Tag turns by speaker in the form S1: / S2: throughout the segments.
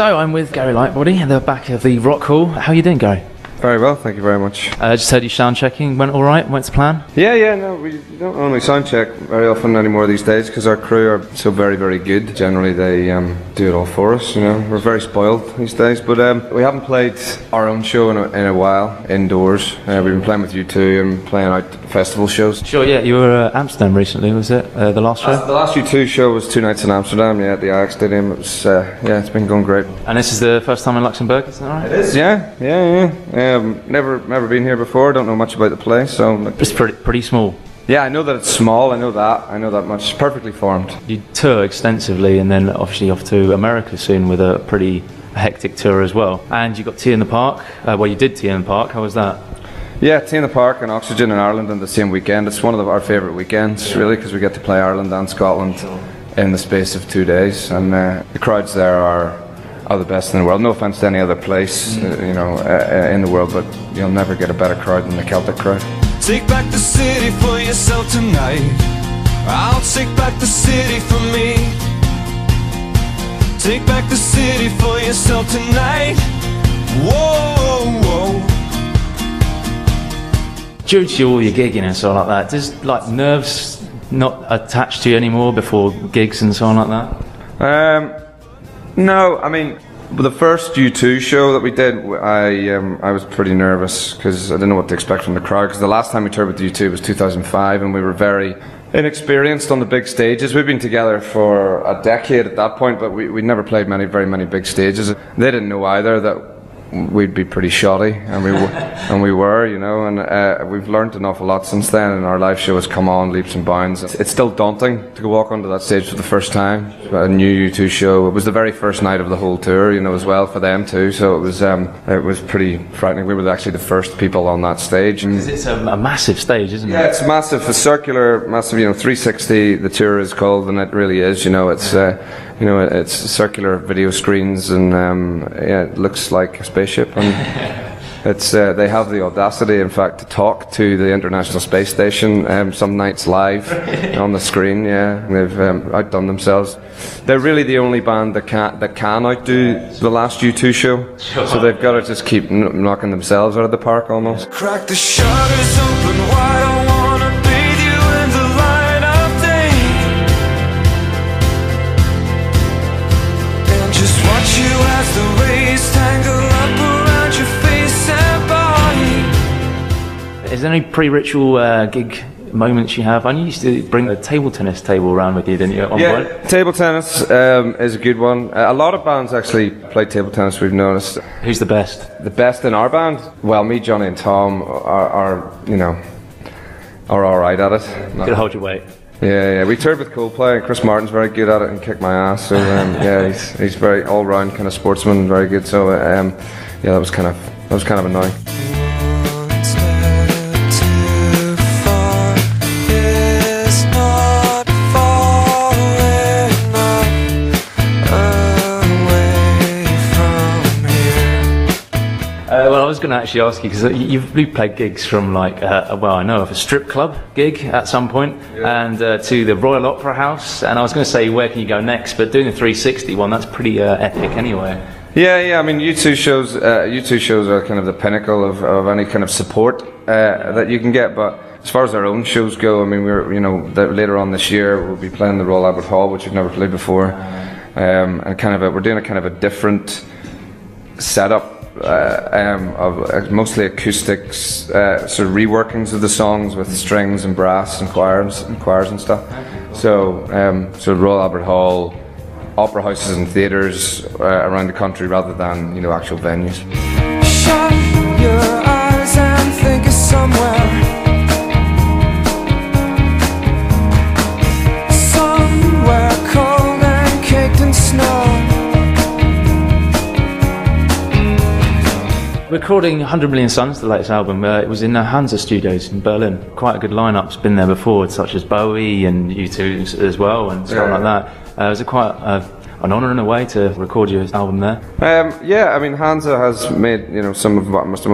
S1: So I'm with Gary Lightbody at the back of the Rockhal. How are you doing, Gary?
S2: Very well, thank you very much.
S1: Just heard you sound checking. Went all right? Went to plan?
S2: Yeah, no, we don't only sound check very often anymore these days because our crew are so very, very good. Generally, they do it all for us. You know, we're very spoiled these days. But we haven't played our own show in a while indoors. We've been playing with U2 and playing out festival shows.
S1: Sure. Yeah, you were at Amsterdam recently, was it? The last show?
S2: The last U2 show was 2 nights in Amsterdam. Yeah, at the Ajax Stadium. It was it's been going great.
S1: And this is the first time in Luxembourg, isn't that right?
S2: It is. Yeah. Never been here before. Don't know much about the place, so
S1: it's pretty small.
S2: Yeah, I know that it's small. I know that much. Perfectly formed.
S1: You tour extensively, and then obviously off to America soon with a pretty hectic tour as well. And you got Tea in the Park. Well, you did Tea in the Park. How was that?
S2: Yeah, Tea in the Park and Oxygen in Ireland on the same weekend. It's one of our favourite weekends, really, because we get to play Ireland and Scotland in the space of 2 days, and the crowds there are the best in the world. No offence to any other place, in the world, but you'll never get a better crowd than the Celtic crowd.
S3: Take back the city for yourself tonight. I'll take back the city for me. Take back the city for yourself tonight. Whoa.
S1: Due to all your gigging and so on like that, does like nerves not attach to you anymore before gigs and so on like that?
S2: No, I mean, the first U2 show that we did, I was pretty nervous because I didn't know what to expect from the crowd, because the last time we toured with U2 was 2005 and we were very inexperienced on the big stages. We'd been together for a decade at that point, but we'd never played very many big stages. They didn't know either that we'd be pretty shoddy, and we were, and we've learned an awful lot since then, and our live show has come on leaps and bounds. It's still daunting to walk onto that stage for the first time, a new U2 show. It was the very first night of the whole tour, as well, for them too, so it was pretty frightening. We were actually the first people on that stage.
S1: Because it's a massive stage, isn't it?
S2: Yeah, it's massive, a circular, massive, 360 the tour is called, and it really is, it's circular video screens, and it looks like a spaceship, and it's they have the audacity, in fact, to talk to the International Space Station some nights live on the screen. Yeah, they've outdone themselves. They're really the only band that can outdo the last U2 show, so they've got to just keep knocking themselves out of the park almost.
S3: Crack the shutters open wide. I wanna bathe you in the light of day, and just watch you as the rays tangle up around your face and body.
S1: Is there any pre-ritual gig moments you have? I know you used to bring the table tennis table around with you, didn't you?
S2: Yeah, table tennis is a good one. A lot of bands actually play table tennis, we've noticed.
S1: Who's the best?
S2: The best in our band? Well, me, Johnny and Tom are alright at it.
S1: You can hold your weight.
S2: Yeah, we toured with Coldplay, and Chris Martin's very good at it and kicked my ass, so he's very all-round kind of sportsman, very good, so that was kind of annoying.
S1: Well, I was going to actually ask you, because you've played gigs from I know of a strip club gig at some point, and to the Royal Opera House, and I was going to say, where can you go next? But doing the 360 one, that's pretty epic anyway.
S2: Yeah. I mean, U2 shows are kind of the pinnacle of any kind of support that you can get. But as far as our own shows go, I mean, later on this year we'll be playing the Royal Albert Hall, which we've never played before, and we're doing a kind of a different setup. Of mostly acoustics, sort of reworkings of the songs with strings and brass and choirs and stuff. So Royal Albert Hall, opera houses and theatres around the country, rather than actual venues.
S3: Shut your eyes and think of somewhere cold and caked in snow.
S1: Recording 100 Million Suns, the latest album, it was in the Hansa Studios in Berlin. Quite a good lineup has been there before, such as Bowie and U2 as well, and stuff like that. Was it quite an honour in a way to record your album there.
S2: Yeah, I mean, Hansa has made, you know, some of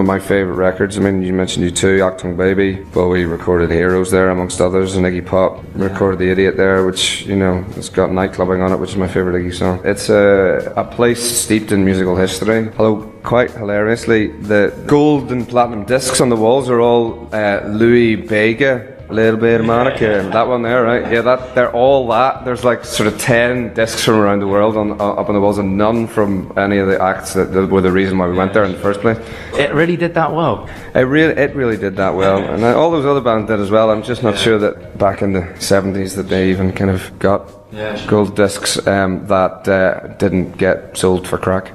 S2: my favourite records. I mean, you mentioned U2, Achtung Baby. Bowie recorded Heroes there, amongst others, and Iggy Pop recorded The Idiot there, which, you know, it's got Nightclubbing on it, which is my favourite Iggy song. It's a place steeped in musical history, although quite hilariously, the gold and platinum discs on the walls are all Louis Bega. A little bit of Monica, and that one there, right? Yeah, they're all that. There's like sort of 10 discs from around the world up on the walls, and none from any of the acts that were the reason why we went there in the first place.
S1: It really did that well.
S2: It really did that well, and all those other bands did as well. I'm just not sure that back in the 70s that they even kind of got gold discs that didn't get sold for crack.